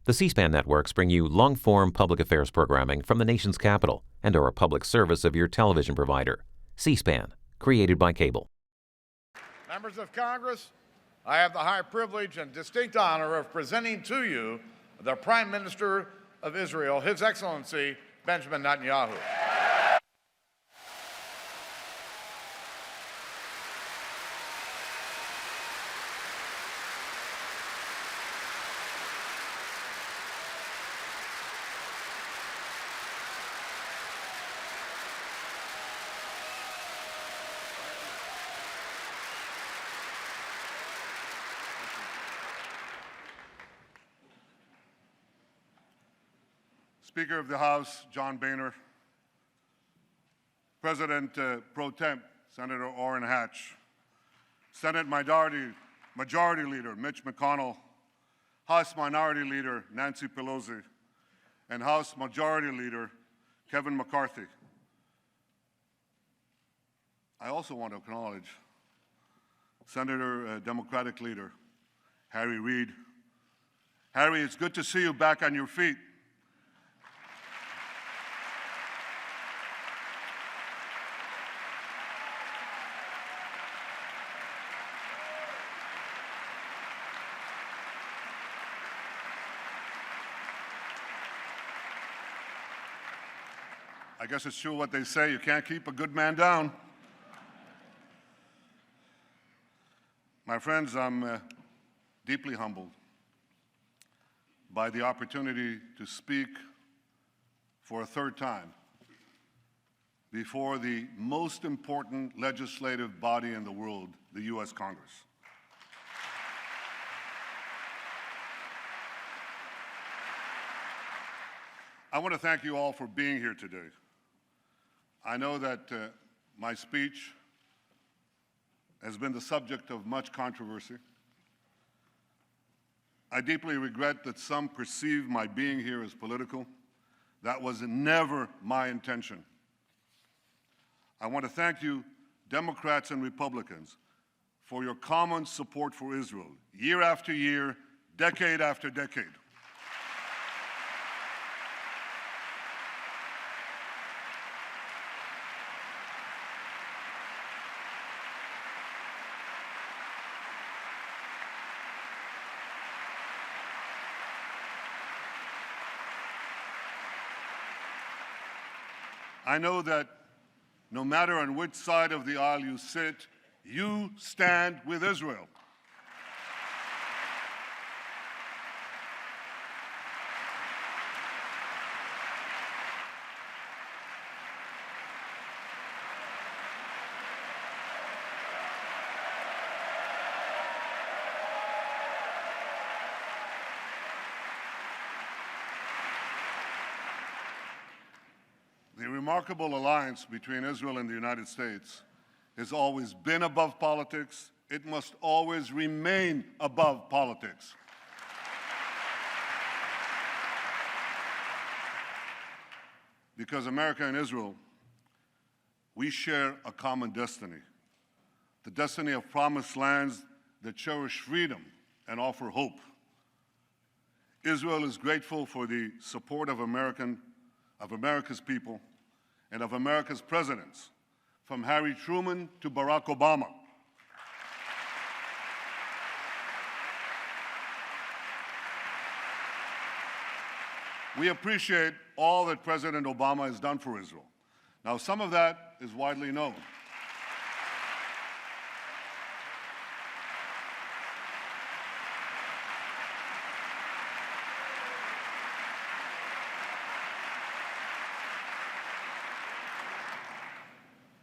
The C-SPAN networks bring you long-form public affairs programming from the nation's capital and are a public service of your television provider. C-SPAN, created by cable. Members of Congress, I have the high privilege and distinct honor of presenting to you the Prime Minister of Israel, His Excellency Benjamin Netanyahu. Speaker of the House, John Boehner, President Pro Temp, Senator Orrin Hatch, Senate Majority Leader Mitch McConnell, House Minority Leader Nancy Pelosi, and House Majority Leader Kevin McCarthy. I also want to acknowledge Senator Democratic Leader Harry Reid. Harry, it's good to see you back on your feet. I guess it's true what they say, you can't keep a good man down. My friends, I'm deeply humbled by the opportunity to speak for a third time before the most important legislative body in the world, the U.S. Congress. I want to thank you all for being here today. I know that my speech has been the subject of much controversy. I deeply regret that some perceive my being here as political. That was never my intention. I want to thank you, Democrats and Republicans, for your common support for Israel, year after year, decade after decade. I know that no matter on which side of the aisle you sit, you stand with Israel. The remarkable alliance between Israel and the United States has always been above politics. It must always remain above politics. Because America and Israel, we share a common destiny, the destiny of promised lands that cherish freedom and offer hope. Israel is grateful for the support of America's people and of America's presidents, from Harry Truman to Barack Obama. We appreciate all that President Obama has done for Israel. Now, some of that is widely known.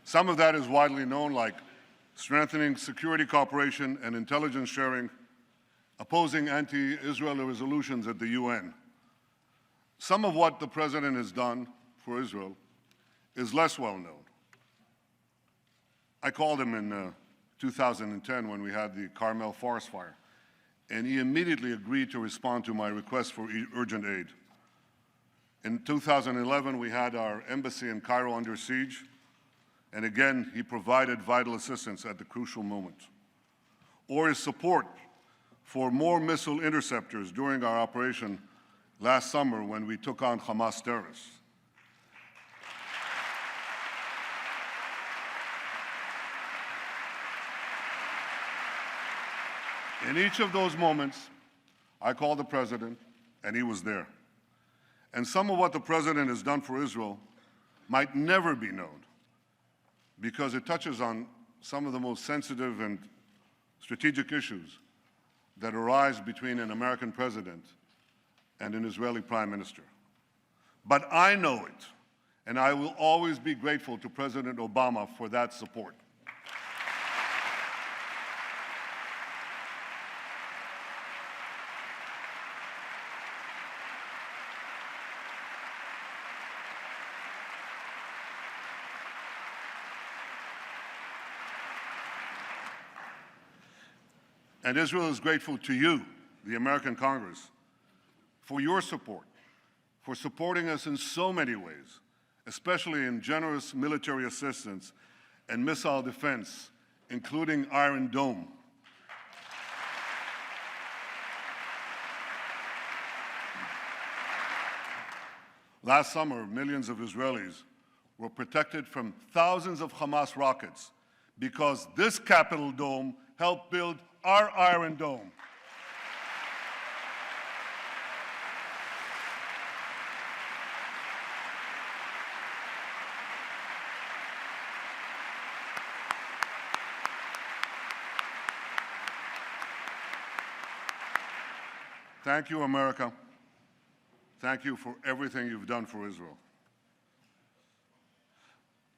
Some of that is widely known, like strengthening security cooperation and intelligence sharing, opposing anti-Israel resolutions at the UN. Some of what the President has done for Israel is less well known. I called him in 2010 when we had the Carmel forest fire, and he immediately agreed to respond to my request for urgent aid. In 2011, we had our embassy in Cairo under siege, and again, he provided vital assistance at the crucial moment. Or his support for more missile interceptors during our Operation last summer when we took on Hamas terrorists. In each of those moments, I called the president, and he was there. And some of what the president has done for Israel might never be known because it touches on some of the most sensitive and strategic issues that arise between an American president and an Israeli prime minister. But I know it, and I will always be grateful to President Obama for that support. And Israel is grateful to you, the American Congress, for your support, for supporting us in so many ways, especially in generous military assistance and missile defense, including Iron Dome. Last summer, millions of Israelis were protected from thousands of Hamas rockets because this Capitol dome helped build our Iron Dome. Thank you, America. Thank you for everything you've done for Israel.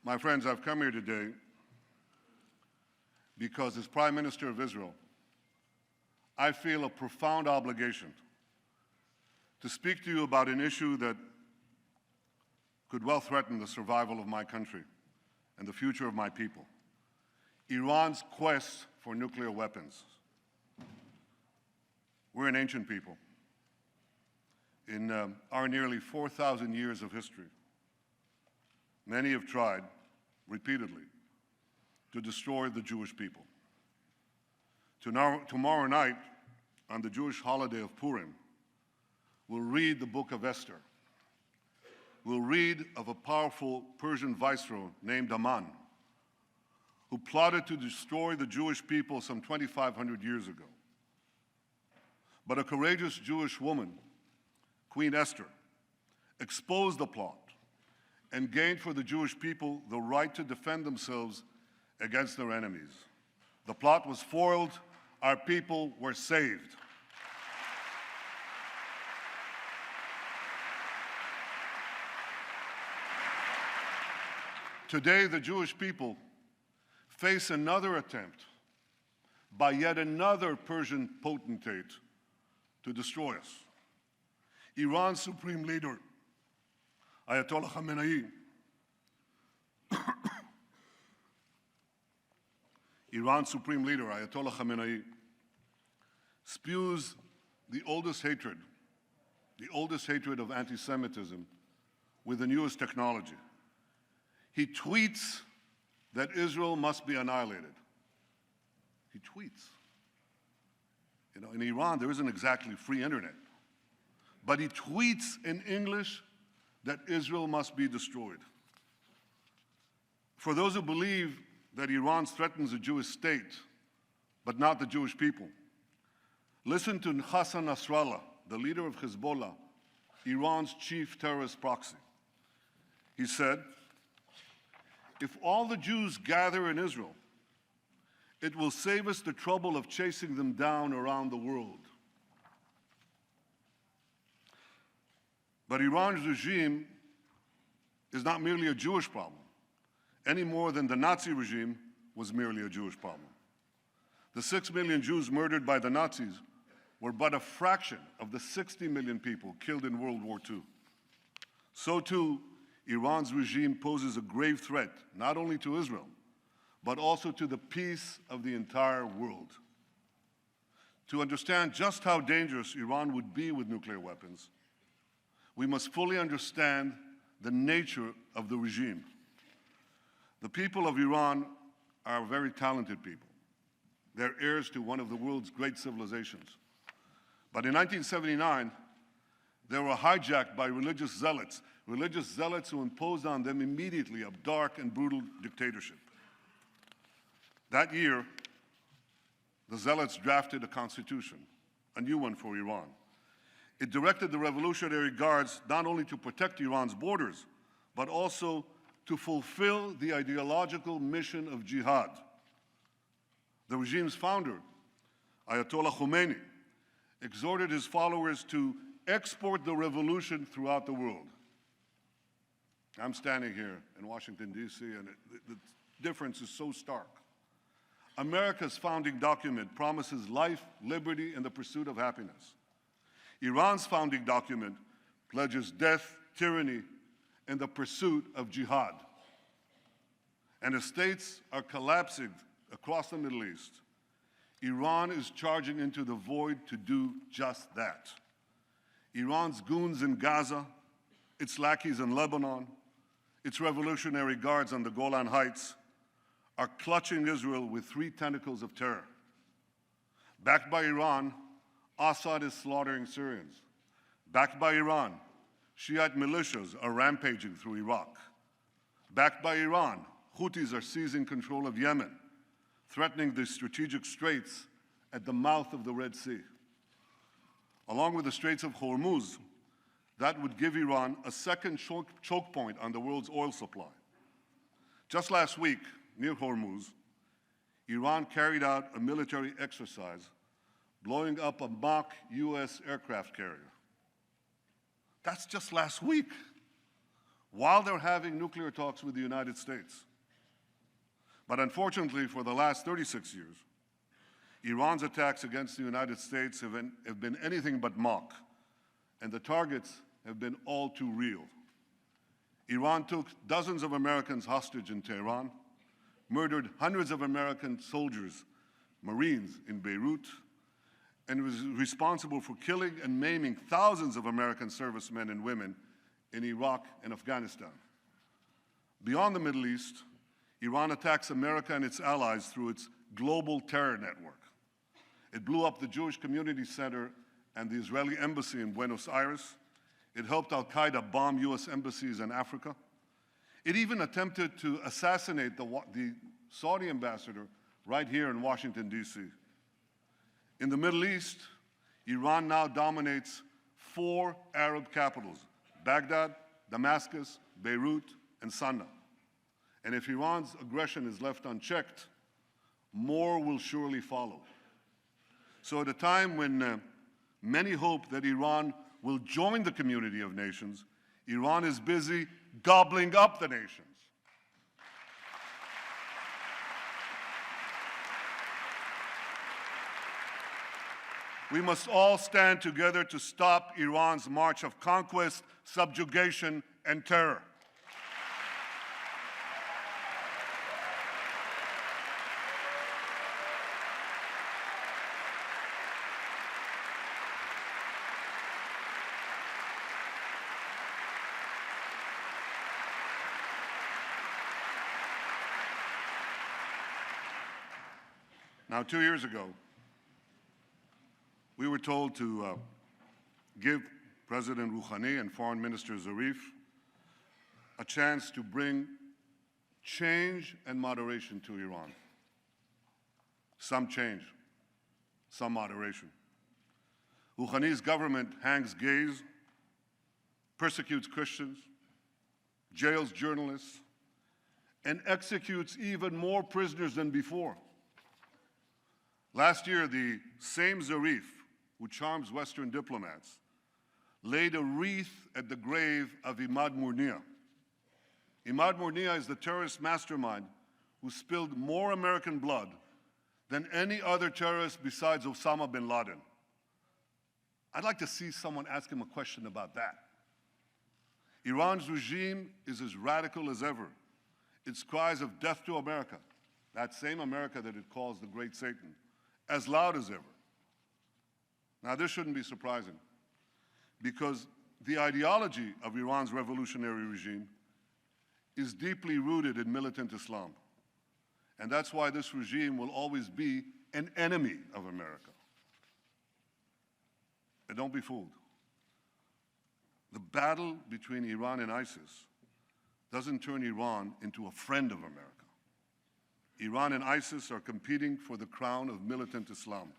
My friends, I've come here today because as Prime Minister of Israel, I feel a profound obligation to speak to you about an issue that could well threaten the survival of my country and the future of my people: Iran's quest for nuclear weapons. We're an ancient people. In our nearly 4,000 years of history, many have tried, repeatedly, to destroy the Jewish people. Tomorrow night, on the Jewish holiday of Purim, we'll read the book of Esther. We'll read of a powerful Persian viceroy named Haman, who plotted to destroy the Jewish people some 2,500 years ago. But a courageous Jewish woman, Queen Esther, exposed the plot and gained for the Jewish people the right to defend themselves against their enemies. The plot was foiled. Our people were saved. Today, the Jewish people face another attempt by yet another Persian potentate to destroy us. Iran's Supreme Leader, Ayatollah Khamenei, Iran's Supreme Leader, Ayatollah Khamenei, spews the oldest hatred of anti-Semitism with the newest technology. He tweets that Israel must be annihilated. He tweets. You know, in Iran, there isn't exactly free internet. But he tweets in English that Israel must be destroyed. For those who believe that Iran threatens the Jewish state, but not the Jewish people, listen to Hassan Nasrallah, the leader of Hezbollah, Iran's chief terrorist proxy. He said, "If all the Jews gather in Israel, it will save us the trouble of chasing them down around the world." But Iran's regime is not merely a Jewish problem, any more than the Nazi regime was merely a Jewish problem. The 6 million Jews murdered by the Nazis were but a fraction of the 60 million people killed in World War II. So too, Iran's regime poses a grave threat, not only to Israel, but also to the peace of the entire world. To understand just how dangerous Iran would be with nuclear weapons, we must fully understand the nature of the regime. The people of Iran are very talented people. They're heirs to one of the world's great civilizations. But in 1979, They were hijacked by religious zealots who imposed on them immediately a dark and brutal dictatorship. That year, the zealots drafted a constitution, a new one for Iran. It directed the Revolutionary Guards not only to protect Iran's borders, but also to fulfill the ideological mission of jihad. The regime's founder, Ayatollah Khomeini, exhorted his followers to export the revolution throughout the world. I'm standing here in Washington, D.C., and the difference is so stark. America's founding document promises life, liberty, and the pursuit of happiness. Iran's founding document pledges death, tyranny, and the pursuit of jihad. And as states are collapsing across the Middle East, Iran is charging into the void to do just that. Iran's goons in Gaza, its lackeys in Lebanon, its Revolutionary Guards on the Golan Heights are clutching Israel with three tentacles of terror. Backed by Iran, Assad is slaughtering Syrians. Backed by Iran, Shiite militias are rampaging through Iraq. Backed by Iran, Houthis are seizing control of Yemen, threatening the strategic straits at the mouth of the Red Sea. Along with the Straits of Hormuz, that would give Iran a second choke point on the world's oil supply. Just last week, near Hormuz, Iran carried out a military exercise blowing up a mock US aircraft carrier. That's just last week, while they're having nuclear talks with the United States. But unfortunately, for the last 36 years, Iran's attacks against the United States have been anything but mock, and the targets have been all too real. Iran took dozens of Americans hostage in Tehran, murdered hundreds of American soldiers, Marines in Beirut, and was responsible for killing and maiming thousands of American servicemen and women in Iraq and Afghanistan. Beyond the Middle East, Iran attacks America and its allies through its global terror network. It blew up the Jewish Community Center and the Israeli embassy in Buenos Aires. It helped al-Qaeda bomb US embassies in Africa. It even attempted to assassinate the Saudi ambassador right here in Washington, D.C. In the Middle East, Iran now dominates 4 Arab capitals: Baghdad, Damascus, Beirut, and Sana'a. And if Iran's aggression is left unchecked, more will surely follow. So at a time when many hope that Iran will join the community of nations, Iran is busy gobbling up the nations. We must all stand together to stop Iran's march of conquest, subjugation, and terror. Now, 2 years ago, we were told to give President Rouhani and Foreign Minister Zarif a chance to bring change and moderation to Iran. Some change, some moderation. Rouhani's government hangs gays, persecutes Christians, jails journalists, and executes even more prisoners than before. Last year, the same Zarif, who charms Western diplomats, laid a wreath at the grave of Imad Murnia. Imad Murnia is the terrorist mastermind who spilled more American blood than any other terrorist besides Osama bin Laden. I'd like to see someone ask him a question about that. Iran's regime is as radical as ever. Its cries of death to America, that same America that it calls the Great Satan, as loud as ever. Now, this shouldn't be surprising, because the ideology of Iran's revolutionary regime is deeply rooted in militant Islam. And that's why this regime will always be an enemy of America. And don't be fooled. battle between Iran and ISIS doesn't turn Iran into a friend of America. Iran and ISIS are competing for the crown of militant Islam.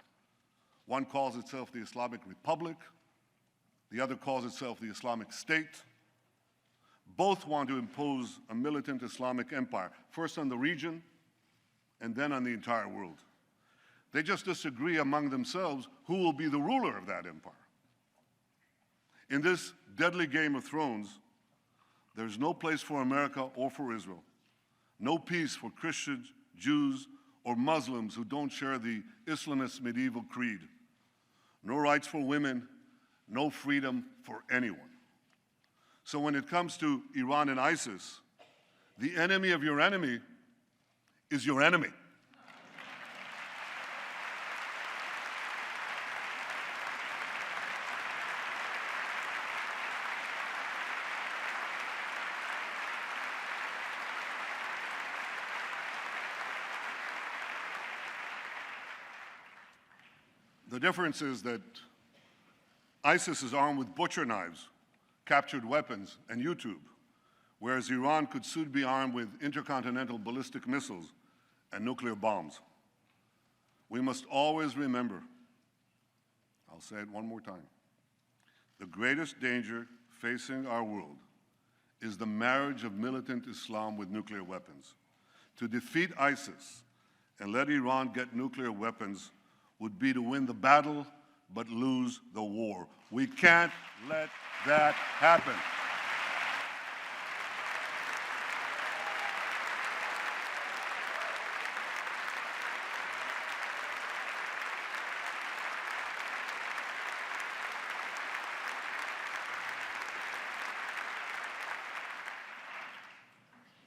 One calls itself the Islamic Republic, the other calls itself the Islamic State. Both want to impose a militant Islamic empire, first on the region and then on the entire world. They just disagree among themselves who will be the ruler of that empire. In this deadly Game of Thrones, there's no place for America or for Israel, no peace for Christians, Jews, or Muslims who don't share the Islamist medieval creed, no rights for women, no freedom for anyone. So when it comes to Iran and ISIS, the enemy of your enemy is your enemy. The difference is that ISIS is armed with butcher knives, captured weapons, and YouTube, whereas Iran could soon be armed with intercontinental ballistic missiles and nuclear bombs. We must always remember, I'll say it one more time, the greatest danger facing our world is the marriage of militant Islam with nuclear weapons. To defeat ISIS and let Iran get nuclear weapons would be to win the battle but lose the war. We can't let that happen.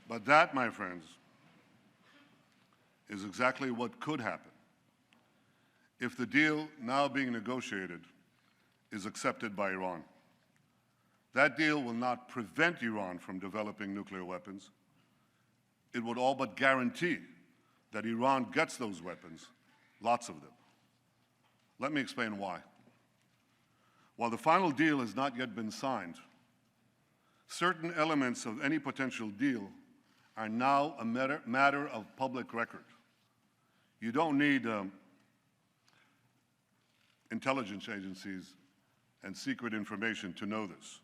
But that, my friends, is exactly what could happen if the deal now being negotiated is accepted by Iran. That deal will not prevent Iran from developing nuclear weapons. It would all but guarantee that Iran gets those weapons, lots of them. Let me explain why. While the final deal has not yet been signed, certain elements of any potential deal are now a matter of public record. You don't need intelligence agencies and secret information to know this.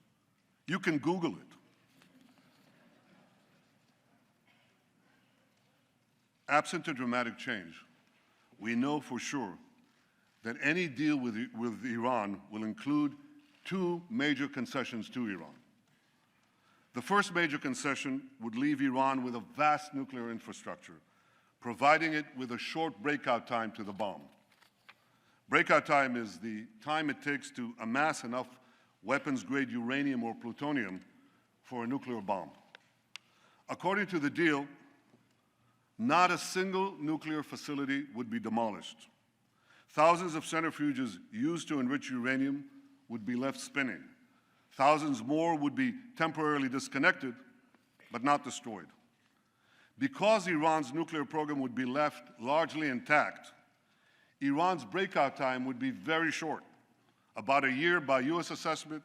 You can Google it. Absent a dramatic change, we know for sure that any deal with Iran will include two major concessions to Iran. The first major concession would leave Iran with a vast nuclear infrastructure, providing it with a short breakout time to the bomb. Breakout time is the time it takes to amass enough weapons-grade uranium or plutonium for a nuclear bomb. According to the deal, not a single nuclear facility would be demolished. Thousands of centrifuges used to enrich uranium would be left spinning. Thousands more would be temporarily disconnected, but not destroyed. Because Iran's nuclear program would be left largely intact, Iran's breakout time would be very short, about a year by US assessment,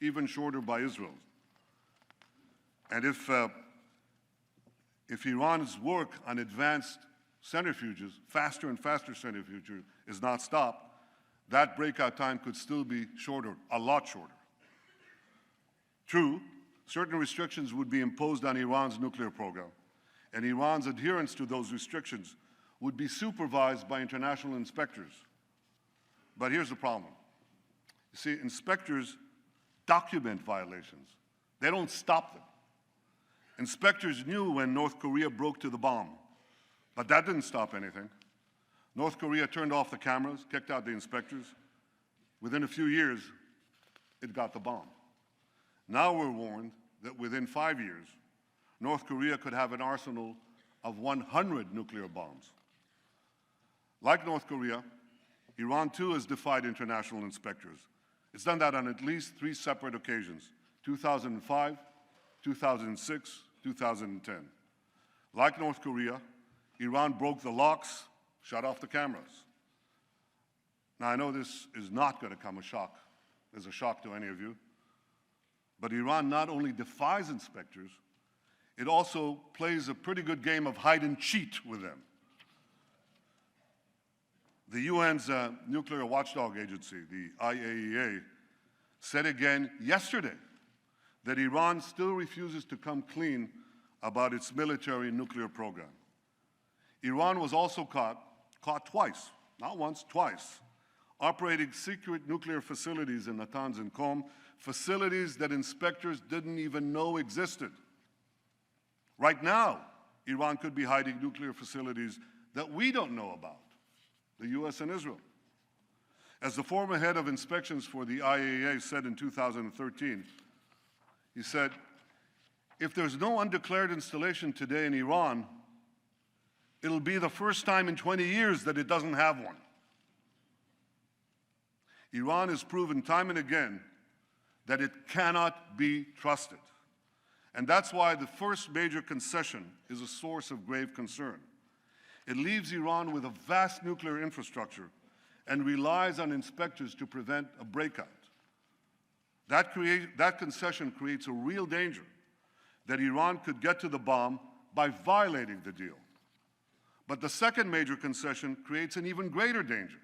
even shorter by Israel's. And if Iran's work on advanced centrifuges, faster and faster centrifuges, is not stopped, that breakout time could still be shorter, a lot shorter. True, certain restrictions would be imposed on Iran's nuclear program, and Iran's adherence to those restrictions would be supervised by international inspectors. But here's the problem. You see, inspectors document violations. They don't stop them. Inspectors knew when North Korea broke to the bomb, but that didn't stop anything. North Korea turned off the cameras, kicked out the inspectors. Within a few years, it got the bomb. Now we're warned that within 5 years, North Korea could have an arsenal of 100 nuclear bombs. Like North Korea, Iran too has defied international inspectors. It's done that on at least 3 separate occasions: 2005, 2006, 2010. Like North Korea, Iran broke the locks, shut off the cameras. Now I know this is not going to come as a shock to any of you, But Iran not only defies inspectors, it also plays a pretty good game of hide and cheat with them. The UN's nuclear watchdog agency, the IAEA, said again yesterday that Iran still refuses to come clean about its military nuclear program. Iran was also caught twice, not once, twice, operating secret nuclear facilities in Natanz and Qom, facilities that inspectors didn't even know existed. Right now, Iran could be hiding nuclear facilities that we don't know about, the US and Israel. As the former head of inspections for the IAEA said in 2013, he said, if there's no undeclared installation today in Iran, it'll be the first time in 20 years that it doesn't have one. Iran has proven time and again that it cannot be trusted. And that's why the first major concession is a source of grave concern. It leaves Iran with a vast nuclear infrastructure and relies on inspectors to prevent a breakout. That concession creates a real danger that Iran could get to the bomb by violating the deal. But the second major concession creates an even greater danger,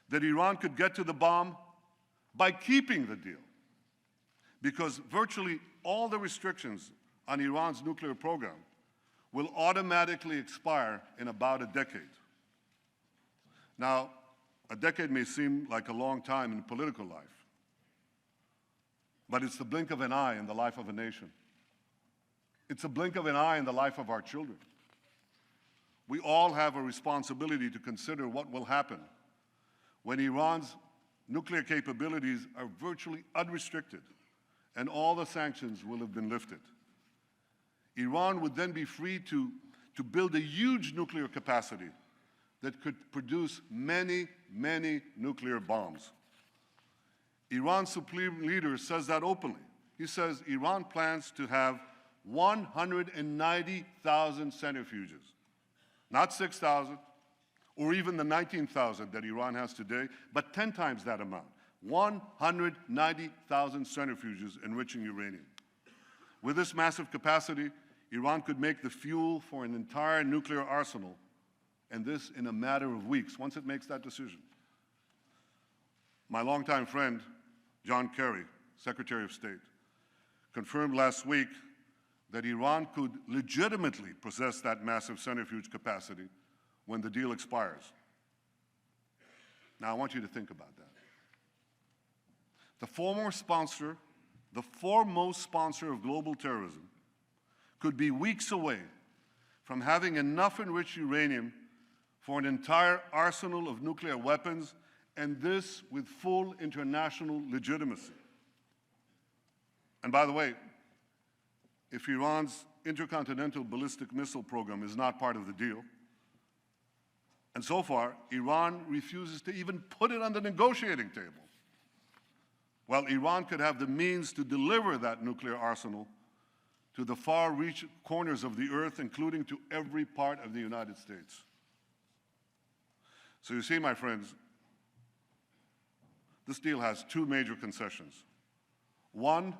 that Iran could get to the bomb by keeping the deal. Because virtually all the restrictions on Iran's nuclear program will automatically expire in about a decade. Now, a decade may seem like a long time in political life, but it's the blink of an eye in the life of a nation. It's a blink of an eye in the life of our children. We all have a responsibility to consider what will happen when Iran's nuclear capabilities are virtually unrestricted and all the sanctions will have been lifted. Iran would then be free to build a huge nuclear capacity that could produce many, many nuclear bombs. Iran's supreme leader says that openly. He says Iran plans to have 190,000 centrifuges, not 6,000 or even the 19,000 that Iran has today, but 10 times that amount. 190,000 centrifuges enriching uranium. With this massive capacity, Iran could make the fuel for an entire nuclear arsenal, and this in a matter of weeks, once it makes that decision. My longtime friend, John Kerry, Secretary of State, confirmed last week that Iran could legitimately possess that massive centrifuge capacity when the deal expires. Now, I want you to think about that. The foremost sponsor of global terrorism could be weeks away from having enough enriched uranium for an entire arsenal of nuclear weapons, and this with full international legitimacy. And by the way, if Iran's intercontinental ballistic missile program is not part of the deal, and so far, Iran refuses to even put it on the negotiating table, well, Iran could have the means to deliver that nuclear arsenal to the far-reach corners of the earth, including to every part of the United States. So you see, my friends, this deal has two major concessions. One,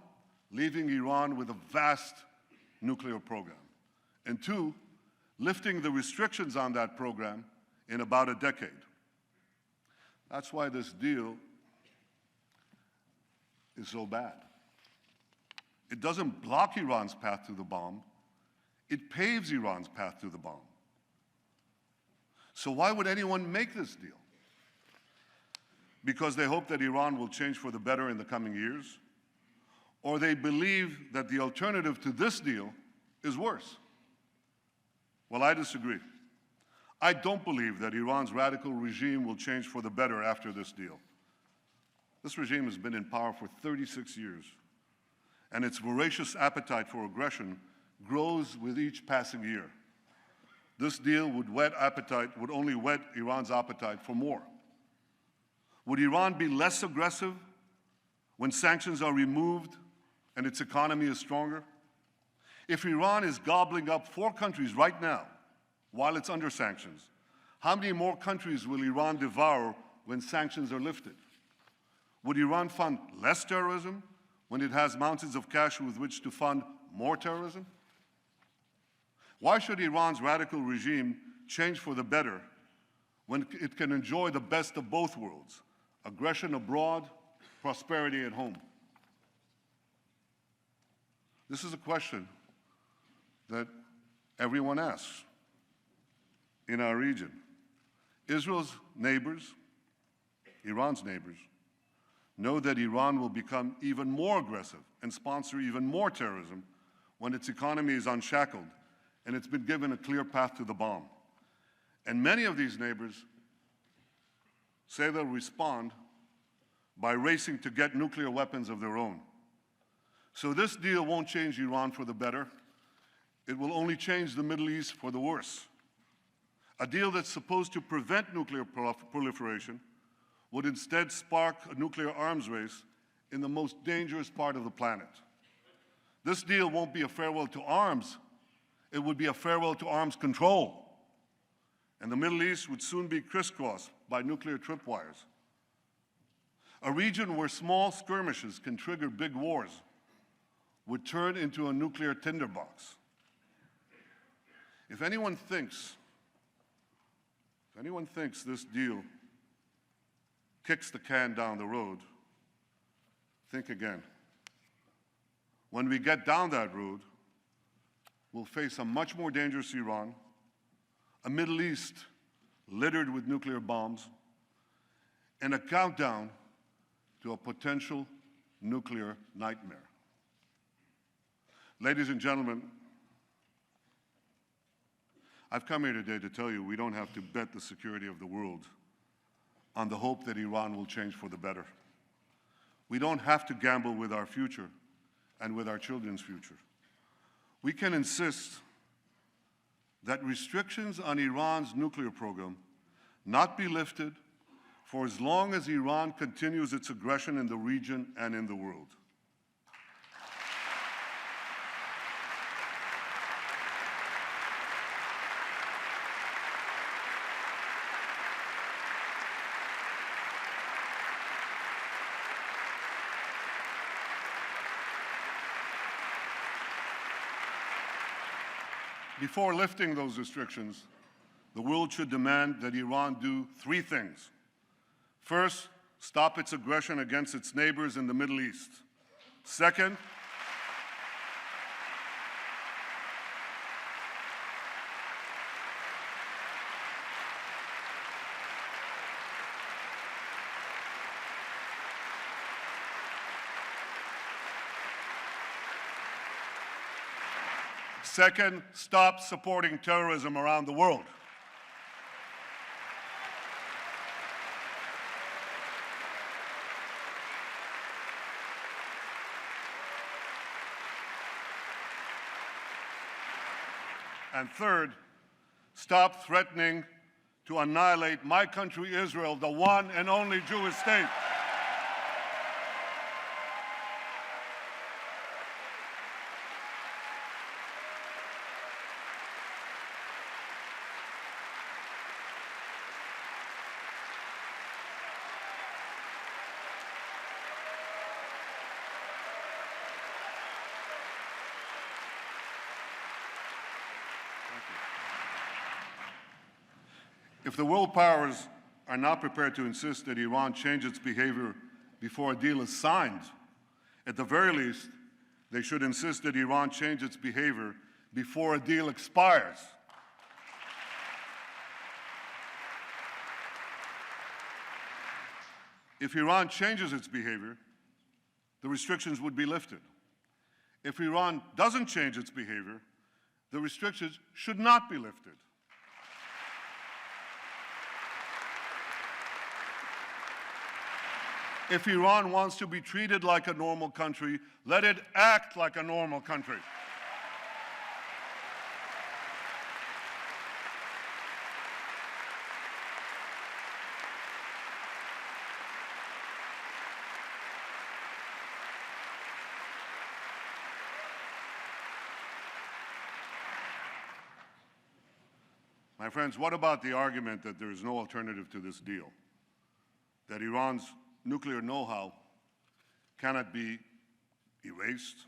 leaving Iran with a vast nuclear program. And two, lifting the restrictions on that program in about a decade. That's why this deal is so bad. It doesn't block Iran's path to the bomb, it paves Iran's path to the bomb. So why would anyone make this deal? Because they hope that Iran will change for the better in the coming years? Or they believe that the alternative to this deal is worse? Well, I disagree. I don't believe that Iran's radical regime will change for the better after this deal. This regime has been in power for 36 years, and its voracious appetite for aggression grows with each passing year. This deal would only whet Iran's appetite for more. Would Iran be less aggressive when sanctions are removed and its economy is stronger? If Iran is gobbling up 4 countries right now while it's under sanctions, how many more countries will Iran devour when sanctions are lifted? Would Iran fund less terrorism when it has mountains of cash with which to fund more terrorism? Why should Iran's radical regime change for the better when it can enjoy the best of both worlds, aggression abroad, prosperity at home? This is a question that everyone asks in our region. Israel's neighbors, Iran's neighbors, know that Iran will become even more aggressive and sponsor even more terrorism when its economy is unshackled and it's been given a clear path to the bomb. And many of these neighbors say they'll respond by racing to get nuclear weapons of their own. So this deal won't change Iran for the better. It will only change the Middle East for the worse. A deal that's supposed to prevent nuclear proliferation would instead spark a nuclear arms race in the most dangerous part of the planet. This deal won't be a farewell to arms. It would be a farewell to arms control. And the Middle East would soon be crisscrossed by nuclear tripwires. A region where small skirmishes can trigger big wars would turn into a nuclear tinderbox. If anyone thinks this deal kicks the can down the road, think again. When we get down that road, we'll face a much more dangerous Iran, a Middle East littered with nuclear bombs, and a countdown to a potential nuclear nightmare. Ladies and gentlemen, I've come here today to tell you we don't have to bet the security of the world on the hope that Iran will change for the better. We don't have to gamble with our future and with our children's future. We can insist that restrictions on Iran's nuclear program not be lifted for as long as Iran continues its aggression in the region and in the world. Before lifting those restrictions, the world should demand that Iran do three things. First, stop its aggression against its neighbors in the Middle East. Second, stop supporting terrorism around the world. And third, stop threatening to annihilate my country, Israel, the one and only Jewish state. If the world powers are not prepared to insist that Iran change its behavior before a deal is signed, at the very least, they should insist that Iran change its behavior before a deal expires. If Iran changes its behavior, the restrictions would be lifted. If Iran doesn't change its behavior, the restrictions should not be lifted. If Iran wants to be treated like a normal country, let it act like a normal country. My friends, what about the argument that there is no alternative to this deal? That Iran's nuclear know-how cannot be erased,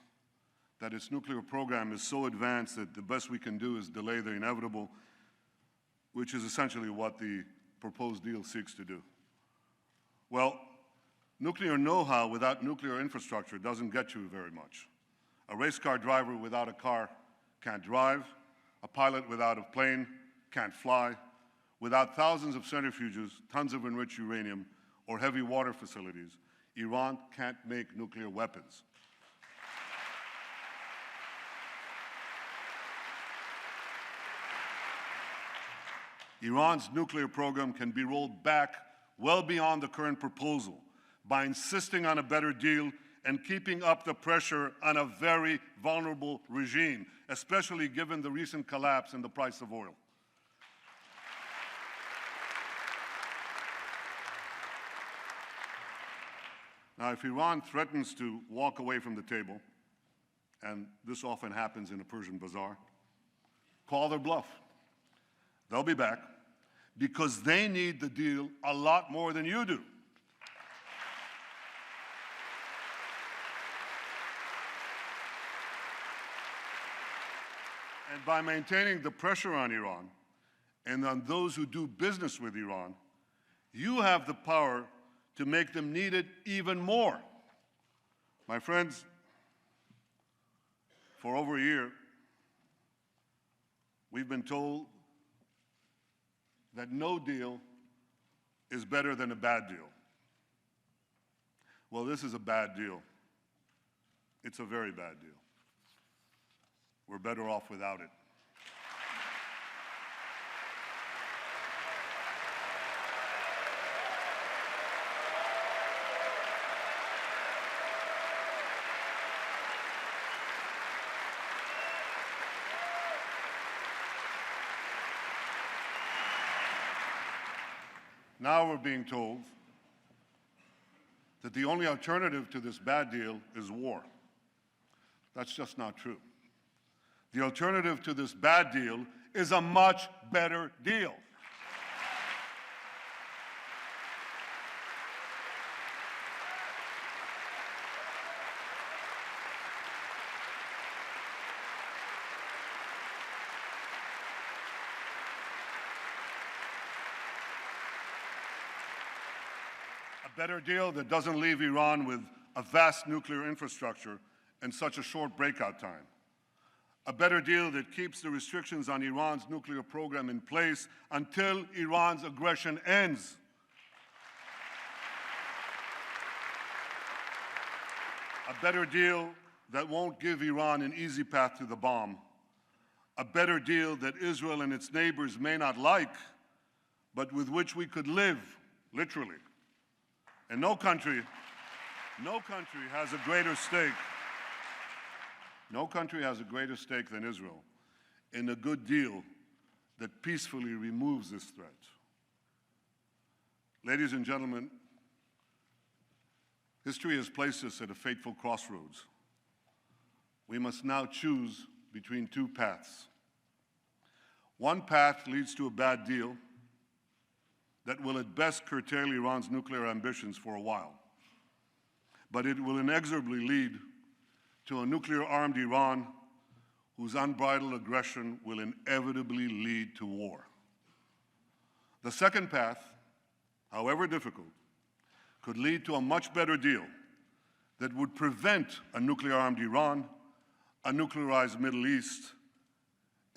that its nuclear program is so advanced that the best we can do is delay the inevitable, which is essentially what the proposed deal seeks to do. Well, nuclear know-how without nuclear infrastructure doesn't get you very much. A race car driver without a car can't drive. A pilot without a plane can't fly. Without thousands of centrifuges, tons of enriched uranium, or heavy water facilities, Iran can't make nuclear weapons. Iran's nuclear program can be rolled back well beyond the current proposal by insisting on a better deal and keeping up the pressure on a very vulnerable regime, especially given the recent collapse in the price of oil. Now, if Iran threatens to walk away from the table, and this often happens in a Persian bazaar, call their bluff. They'll be back because they need the deal a lot more than you do. And by maintaining the pressure on Iran and on those who do business with Iran, you have the power to make them need it even more. My friends, for over a year, we've been told that no deal is better than a bad deal. Well, this is a bad deal. It's a very bad deal. We're better off without it. Now we're being told that the only alternative to this bad deal is war. That's just not true. The alternative to this bad deal is a much better deal. A better deal that doesn't leave Iran with a vast nuclear infrastructure and such a short breakout time. A better deal that keeps the restrictions on Iran's nuclear program in place until Iran's aggression ends. A better deal that won't give Iran an easy path to the bomb. A better deal that Israel and its neighbors may not like, but with which we could live, literally. And no country has a greater stake. No country has a greater stake than Israel in a good deal that peacefully removes this threat. Ladies and gentlemen, history has placed us at a fateful crossroads. We must now choose between two paths. One path leads to a bad deal that will at best curtail Iran's nuclear ambitions for a while, but it will inexorably lead to a nuclear-armed Iran whose unbridled aggression will inevitably lead to war. The second path, however difficult, could lead to a much better deal that would prevent a nuclear-armed Iran, a nuclearized Middle East,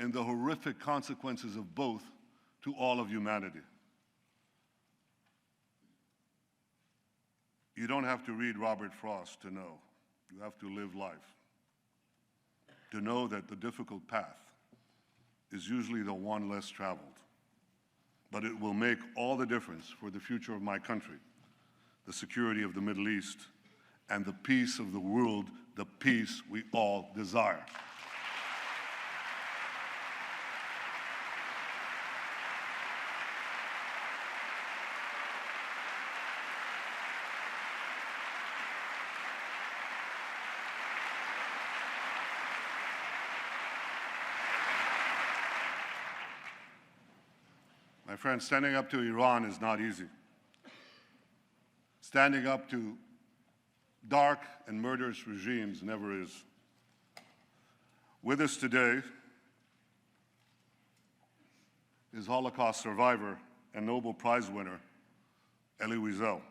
and the horrific consequences of both to all of humanity. You don't have to read Robert Frost to know. You have to live life, to know that the difficult path is usually the one less traveled. But it will make all the difference for the future of my country, the security of the Middle East, and the peace of the world, the peace we all desire. My friends, standing up to Iran is not easy. Standing up to dark and murderous regimes never is. With us today is Holocaust survivor and Nobel Prize winner, Elie Wiesel.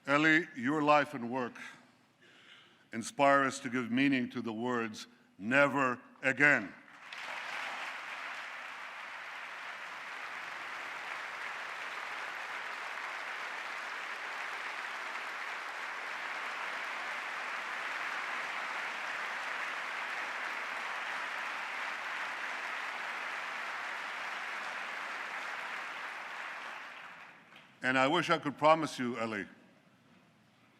Elie, your life and work inspire us to give meaning to the words, never again. And I wish I could promise you, Elie,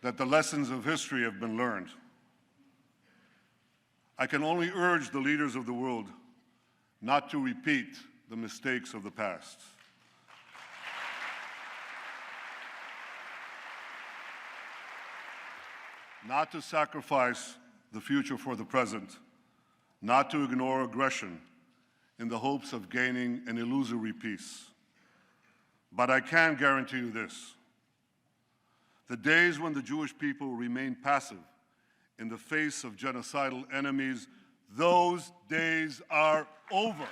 that the lessons of history have been learned. I can only urge the leaders of the world not to repeat the mistakes of the past. Not to sacrifice the future for the present, not to ignore aggression in the hopes of gaining an illusory peace. But I can guarantee you this: the days when the Jewish people remain passive in the face of genocidal enemies, those days are over.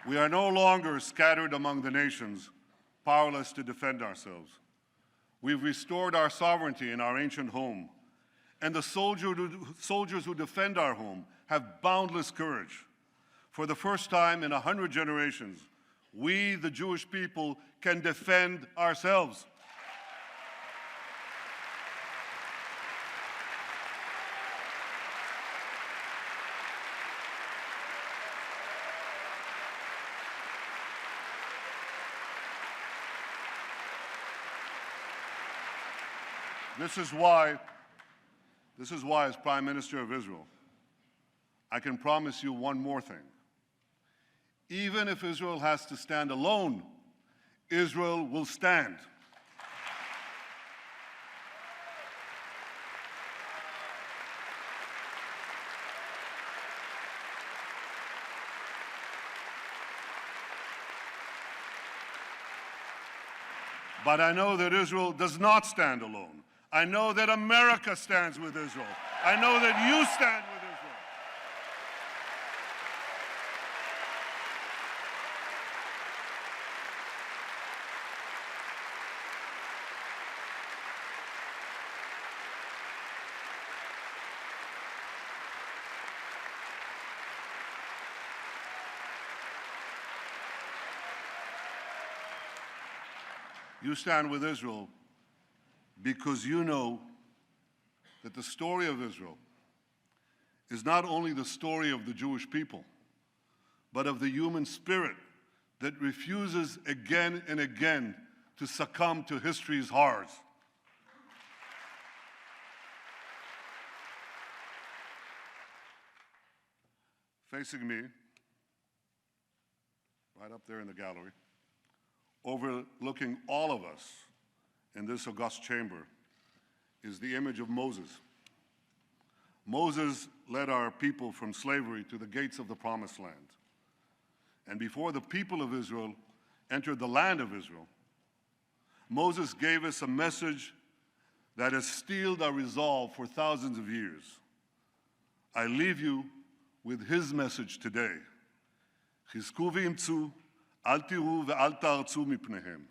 We are no longer scattered among the nations, powerless to defend ourselves. We've restored our sovereignty in our ancient home, and the soldiers who defend our home have boundless courage. For the first time in 100 generations, we, the Jewish people, can defend ourselves. This is why, as Prime Minister of Israel, I can promise you one more thing. Even if Israel has to stand alone, Israel will stand. But I know that Israel does not stand alone. I know that America stands with Israel. I know that you stand with Israel. You stand with Israel because you know that the story of Israel is not only the story of the Jewish people, but of the human spirit that refuses again and again to succumb to history's horrors. Facing me, right up there in the gallery, overlooking all of us in this august chamber, is the image of Moses. Moses led our people from slavery to the gates of the Promised Land. And before the people of Israel entered the land of Israel, Moses gave us a message that has steeled our resolve for thousands of years. I leave you with his message today. חזקו ואמצו, אל תיראו ואל תערצו מפניהם.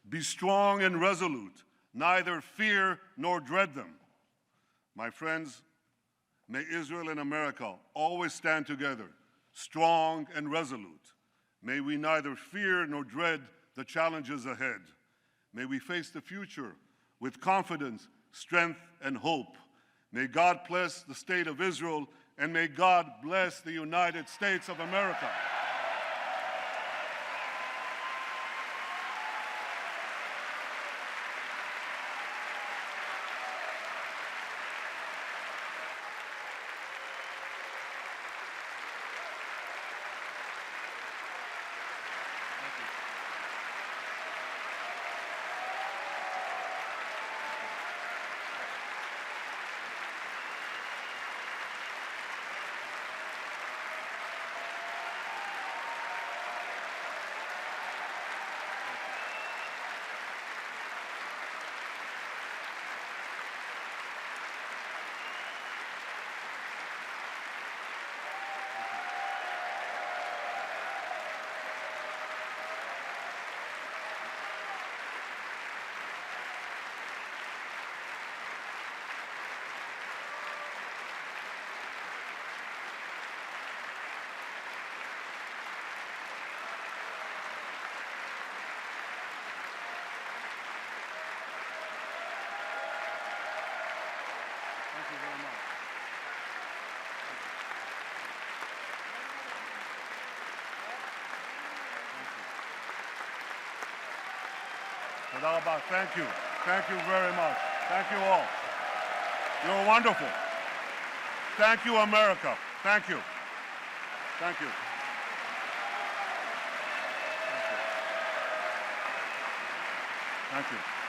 Be strong and resolute, neither fear nor dread them. My friends, may Israel and America always stand together, strong and resolute. May we neither fear nor dread the challenges ahead. May we face the future with confidence, strength, and hope. May God bless the state of Israel, and may God bless the United States of America. Thank you very much. תודה רבה. Thank you. Thank you very much. Thank you all. You're wonderful. Thank you, America. Thank you. Thank you. Thank you. Thank you.